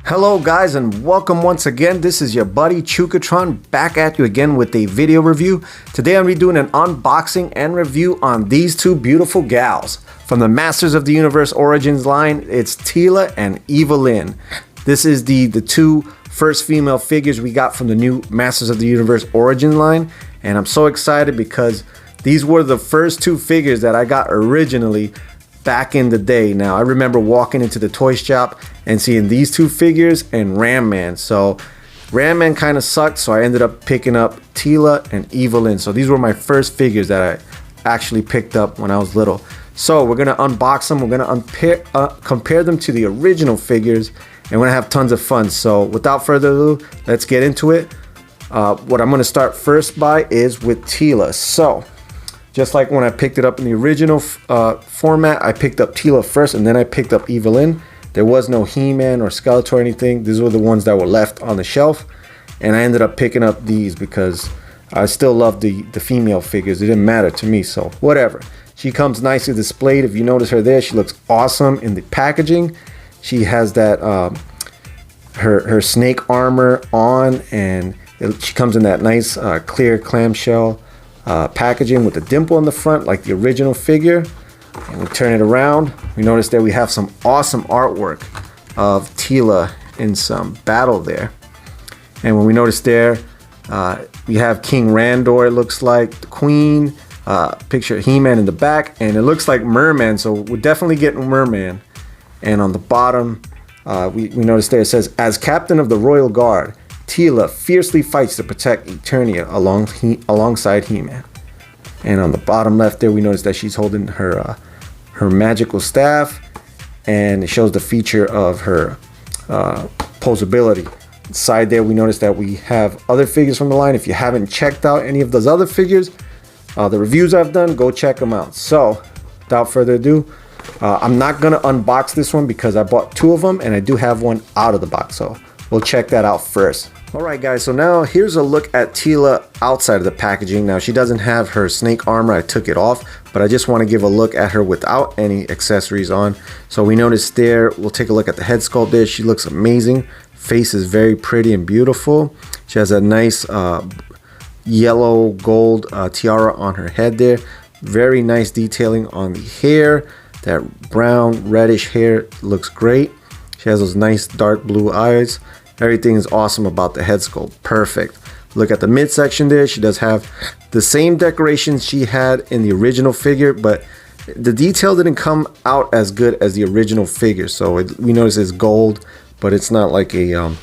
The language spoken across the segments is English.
Hello guys and welcome once again. This is your buddy Chukatron back at you again with a video review. Today I'm redoing an unboxing and review on these two beautiful gals. From the Masters of the Universe Origins line, it's Teela and Evil-Lyn. This is the two first female figures we got from the new Masters of the Universe Origins line. And I'm so excited because these were the first two figures that I got originally back in the day. Now I remember walking into the toy shop and seeing these two figures and Ram Man. So Ram Man kind of sucked, so I ended up picking up Teela and Evil-Lyn. So these were my first figures that I actually picked up when I was little. So we're gonna unbox them. We're gonna compare them to the original figures, and we're gonna have tons of fun. So without further ado, let's get into it. What I'm gonna start first by is with Teela. So just like when I picked it up in the original format, I picked up Teela first and then I picked up Evil-Lyn. There was no He-Man or Skeletor or anything. These were the ones that were left on the shelf. And I ended up picking up these because I still love the female figures. It didn't matter to me, so whatever. She comes nicely displayed. If you notice her there, she looks awesome in the packaging. She has that, her snake armor on, and she comes in that nice clear clamshell packaging with a dimple in the front like the original figure. And we turn it around, we notice that we have some awesome artwork of Teela in some battle there. And when we notice there, we have King Randor, it looks like, the Queen, picture of He-Man in the back, and it looks like Merman, so we're definitely getting Merman. And on the bottom, we notice there it says, as captain of the Royal Guard, Teela fiercely fights to protect Eternia alongside He-Man. And on the bottom left there, we notice that she's holding her magical staff, and it shows the feature of her posability. Inside there, we notice that we have other figures from the line. If you haven't checked out any of those other figures, the reviews I've done, go check them out. So without further ado, I'm not gonna unbox this one because I bought two of them and I do have one out of the box, so we'll check that out first. Alright guys, so now here's a look at Teela outside of the packaging. Now she doesn't have her snake armor, I took it off, but I just want to give a look at her without any accessories on. So we notice there, we'll take a look at the head sculpt there. She looks amazing. Face is very pretty and beautiful. She has a nice yellow gold tiara on her head there. Very nice detailing on the hair. That brown reddish hair looks great. She has those nice dark blue eyes. Everything is awesome about the head sculpt. Perfect. Look at the midsection there. She does have the same decorations she had in the original figure, but the detail didn't come out as good as the original figure. So we notice it's gold, but it's not like a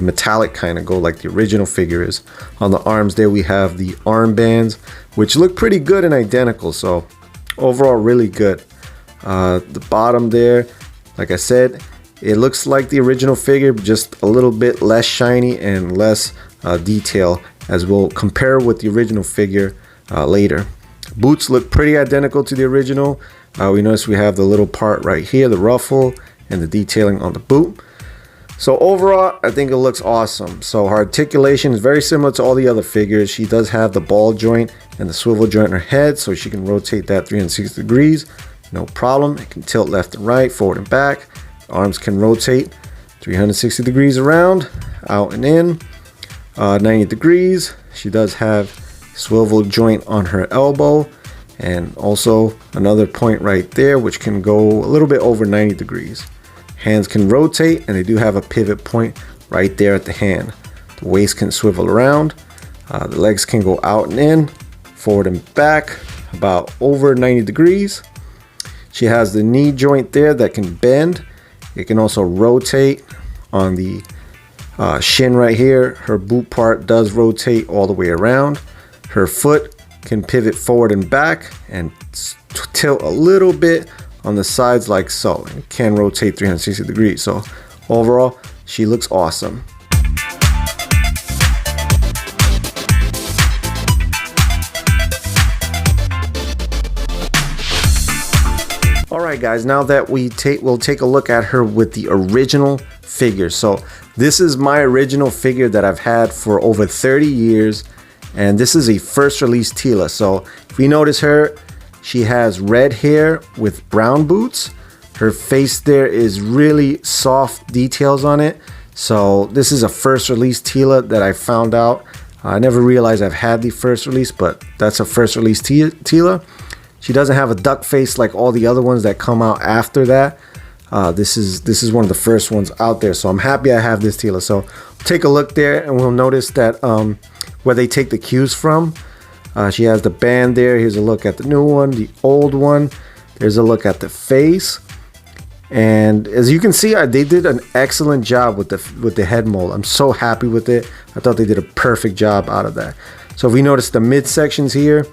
metallic kind of gold like the original figure is. On the arms there, we have the armbands, which look pretty good and identical. So overall, really good. The bottom there, like I said, it looks like the original figure, just a little bit less shiny and less detail, as we'll compare with the original figure later. Boots look pretty identical to the original. We notice we have the little part right here, the ruffle, and the detailing on the boot. So overall, I think it looks awesome. So her articulation is very similar to all the other figures. She does have the ball joint and the swivel joint in her head, so she can rotate that 360 degrees. No problem. It can tilt left and right, forward and back. Arms can rotate 360 degrees around, out and in, 90 degrees. She does have swivel joint on her elbow, and also another point right there which can go a little bit over 90 degrees. Hands can rotate, and they do have a pivot point right there at the hand. The waist can swivel around, the legs can go out and in, forward and back, about over 90 degrees. She has the knee joint there that can bend. It can also rotate on the shin right here. Her boot part does rotate all the way around. Her foot can pivot forward and back and tilt a little bit on the sides like so. It can rotate 360 degrees. So overall, she looks awesome. Alright guys, now that we'll take a look at her with the original figure. So this is my original figure that I've had for over 30 years, and this is a first release Teela. So if we notice her, she has red hair with brown boots. Her face there is really soft details on it. So this is a first release Teela that I found out. I never realized I've had the first release, but that's a first release Teela. She doesn't have a duck face like all the other ones that come out after that. This is one of the first ones out there, so I'm happy I have this Teela. So take a look there, and we'll notice that where they take the cues from. She has the band there. Here's a look at the new one, the old one. There's a look at the face. And as you can see, they did an excellent job with the head mold. I'm so happy with it. I thought they did a perfect job out of that. So if we notice the midsection here,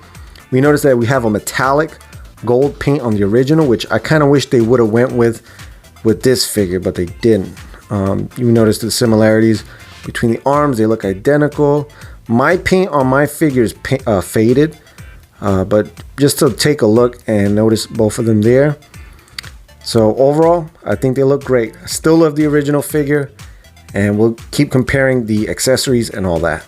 we notice that we have a metallic gold paint on the original, which I kind of wish they would have went with this figure, but they didn't. You notice the similarities between the arms. They look identical. My paint on my figure is faded, but just to take a look and notice both of them there. So overall, I think they look great. I still love the original figure, and we'll keep comparing the accessories and all that.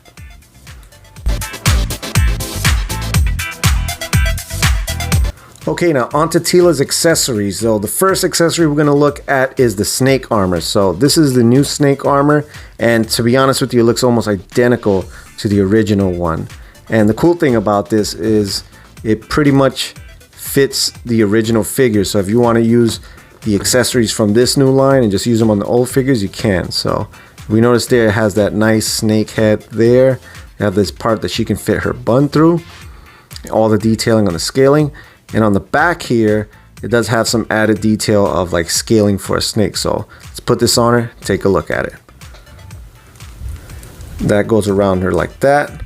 Okay, now onto Teela's accessories. So the first accessory we're going to look at is the snake armor. So this is the new snake armor, and to be honest with you, it looks almost identical to the original one. And the cool thing about this is it pretty much fits the original figure. So if you want to use the accessories from this new line and just use them on the old figures, you can. So we notice there it has that nice snake head there. You have this part that she can fit her bun through. All the detailing on the scaling. And on the back here, it does have some added detail of like scaling for a snake. So let's put this on her, take a look at it. That goes around her like that.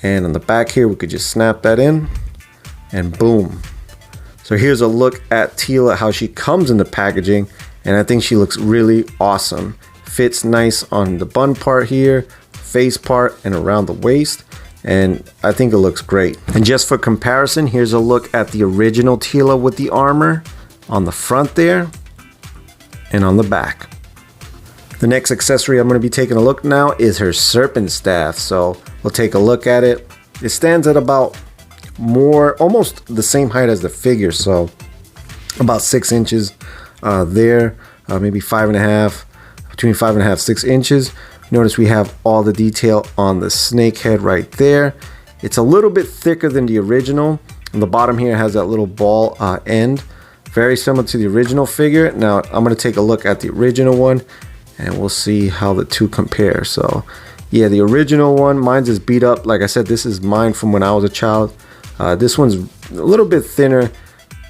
And on the back here, we could just snap that in and boom. So here's a look at Teela, how she comes in the packaging, and I think she looks really awesome. Fits nice on the bun part here, face part, and around the waist, and I think it looks great. And just for comparison, here's a look at the original Teela with the armor on the front there and on the back. The next accessory I'm going to be taking a look now is her serpent staff. So we'll take a look at it. It stands at about almost the same height as the figure, so about 6 inches there, maybe 5.5, between 5.5 6 inches. Notice we have all the detail on the snake head right there. It's a little bit thicker than the original. On the bottom here has that little ball end, very similar to the original figure. Now I'm going to take a look at the original one and we'll see how the two compare. So yeah, the original one, mine's is beat up. Like I said, this is mine from when I was a child. This one's a little bit thinner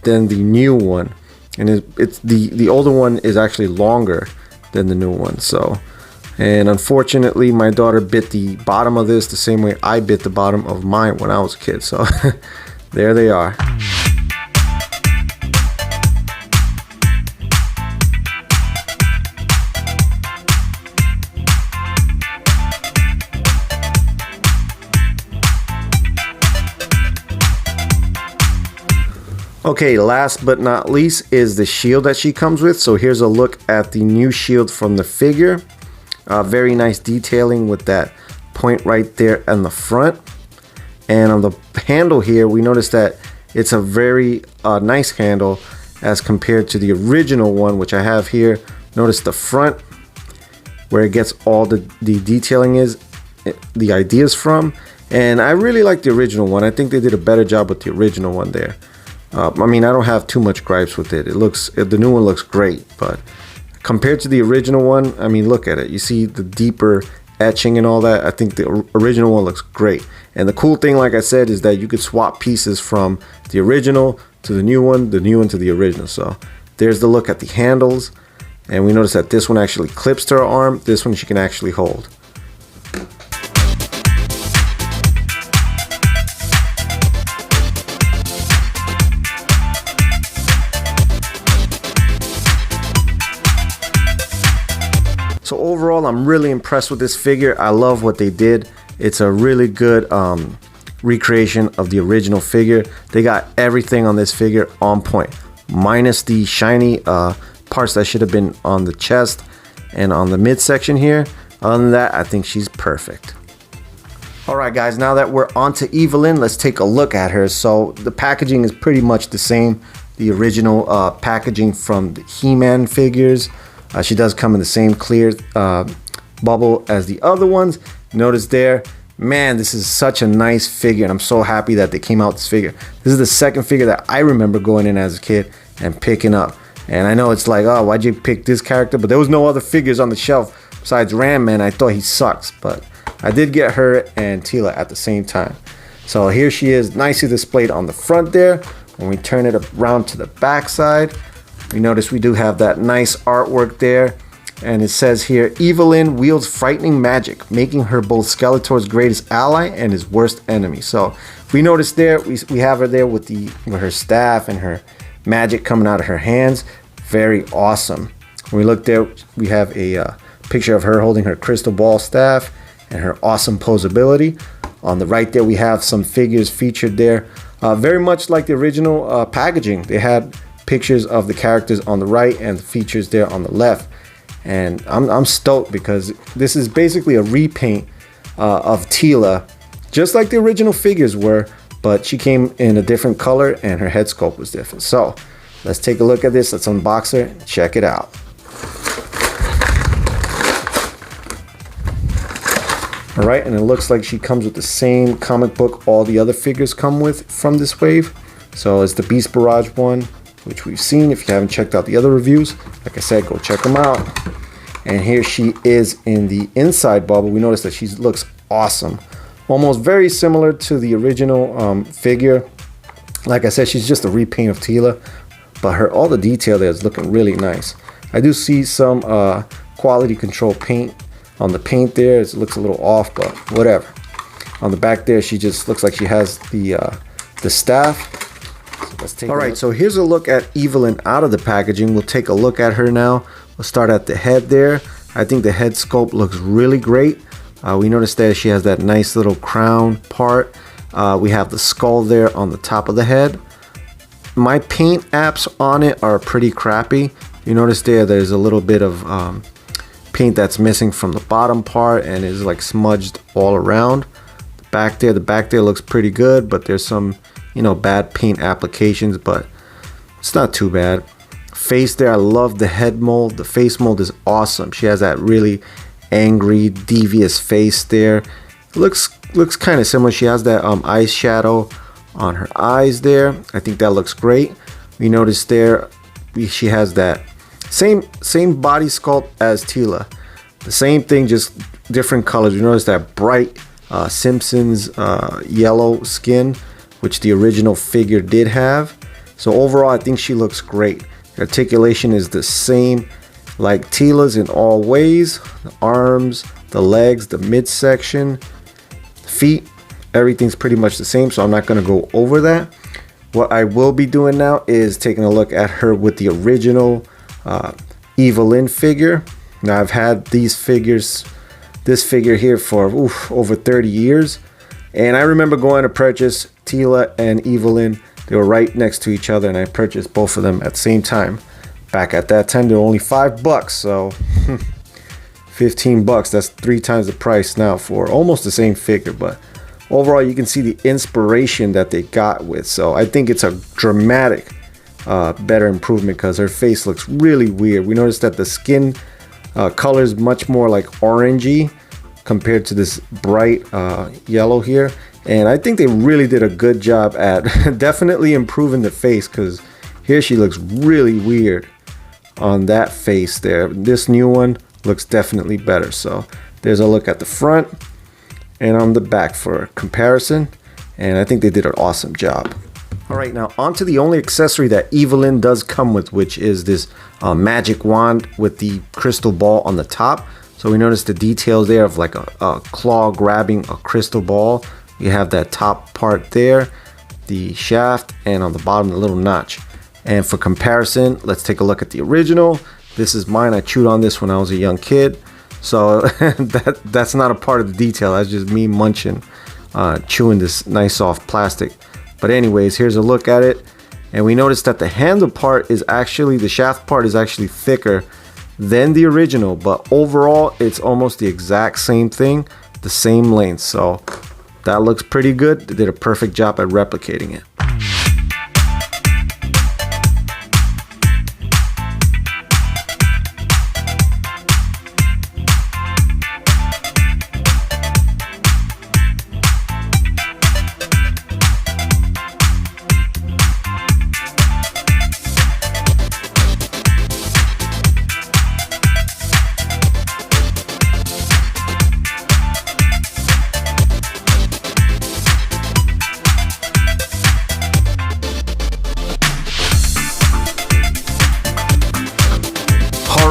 than the new one, and it's the older one is actually longer than the new one. So, and unfortunately, my daughter bit the bottom of this the same way I bit the bottom of mine when I was a kid. So, there they are. Okay, last but not least is the shield that she comes with. So here's a look at the new shield from the figure. Very nice detailing with that point right there in the front. And on the handle here, we notice that it's a very nice handle as compared to the original one, which I have here. Notice the front where it gets all the detailing is, the ideas from. And I really like the original one. I think they did a better job with the original one there. I mean, I don't have too much gripes with it. The new one looks great, but compared to the original one, I mean, look at it. You see the deeper etching and all that. I think the original one looks great. And the cool thing, like I said, is that you could swap pieces from the original to the new one to the original. So there's the look at the handles. And we notice that this one actually clips to her arm. This one she can actually hold. So overall, I'm really impressed with this figure. I love what they did. It's a really good recreation of the original figure. They got everything on this figure on point, minus the shiny parts that should have been on the chest and on the midsection here. Other than that, I think she's perfect. Alright guys, now that we're on to Evil-Lyn, let's take a look at her. So the packaging is pretty much the same. The original packaging from the He-Man figures. She does come in the same clear bubble as the other ones. Notice there, man, this is such a nice figure, and I'm so happy that they came out with this figure. This is the second figure that I remember going in as a kid and picking up. And I know it's like, oh, why'd you pick this character? But there was no other figures on the shelf besides Ram Man. I thought he sucks, but I did get her and Teela at the same time. So here she is, nicely displayed on the front there. When we turn it around to the back side, we notice we do have that nice artwork there. And it says here, Evil-Lyn wields frightening magic, making her both Skeletor's greatest ally and his worst enemy. So if we notice there, we have her there with her staff and her magic coming out of her hands. Very awesome. When we look there, we have a picture of her holding her crystal ball staff and her awesome posability. On the right there, we have some figures featured there. Very much like the original packaging. They had pictures of the characters on the right and the features there on the left. And I'm stoked because this is basically a repaint of Teela, just like the original figures were, but she came in a different color and her head sculpt was different. So let's take a look at this. Let's unbox her and check it out. All right, and it looks like she comes with the same comic book all the other figures come with from this wave. So it's the Beast Barrage one, which we've seen. If you haven't checked out the other reviews, like I said, go check them out. And here she is in the inside bubble. We notice that she looks awesome. Almost very similar to the original figure. Like I said, she's just a repaint of Teela, but all the detail there is looking really nice. I do see some quality control paint on the paint there. It looks a little off, but whatever. On the back there, she just looks like she has the staff. So let's take. All right, so here's a look at Evil-Lyn out of the packaging. We'll take a look at her now. We'll start at the head there. I think the head sculpt looks really great. We noticed that she has that nice little crown part. We have the skull there on the top of the head. My paint apps on it are pretty crappy. You notice there's a little bit of paint that's missing from the bottom part and is like smudged all around. The back there looks pretty good, but there's some, bad paint applications, but it's not too bad. Face there, I love the head mold. The face mold is awesome. She has that really angry, devious face there. It looks kind of similar. She has that eye shadow on her eyes there. I think that looks great. We notice there she has that same body sculpt as Teela. The same thing, just different colors. You notice that bright Simpsons yellow skin, which the original figure did have. So overall, I think she looks great. The articulation is the same like Teela's in all ways. The arms, the legs, the midsection, the feet, everything's pretty much the same, so I'm not going to go over that. What I will be doing now is taking a look at her with the original Evil-Lyn figure. Now I've had this figure here for over 30 years, and I remember going to purchase Teela and Evil-Lyn. They were right next to each other, and I purchased both of them at the same time. Back at that time, they were only $5, so 15 bucks. That's 3 times the price now for almost the same figure. But overall, you can see the inspiration that they got with. So I think it's a dramatic, better improvement because her face looks really weird. We noticed that the skin color is much more like orangey compared to this bright yellow here. And I think they really did a good job at definitely improving the face, because here she looks really weird on that face there. This new one looks definitely better. So there's a look at the front and on the back for comparison. And I think they did an awesome job. All right, now onto the only accessory that Evil-Lyn does come with, which is this magic wand with the crystal ball on the top. So we notice the details there of like a claw grabbing a crystal ball. You have that top part there, the shaft, and on the bottom, the little notch. And for comparison, let's take a look at the original. This is mine. I chewed on this when I was a young kid. So that's not a part of the detail. That's just me munching, chewing this nice soft plastic. But anyways, here's a look at it. And we notice that the handle part is actually, the shaft part is actually thicker than the original. But overall, it's almost the exact same thing, the same length. So that looks pretty good. They did a perfect job at replicating it.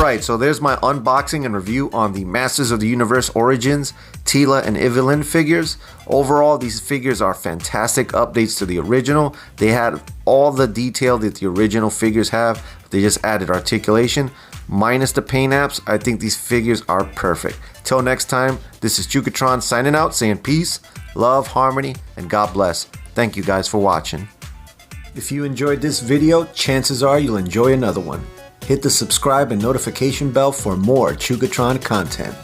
Alright, so there's my unboxing and review on the Masters of the Universe Origins Teela and Evelyn figures. Overall, these figures are fantastic updates to the original. They had all the detail that the original figures have. They just added articulation. Minus the paint apps, I think these figures are perfect. Till next time, this is Chukatron signing out, saying peace, love, harmony, and God bless. Thank you guys for watching. If you enjoyed this video, chances are you'll enjoy another one. Hit the subscribe and notification bell for more Chukatron content.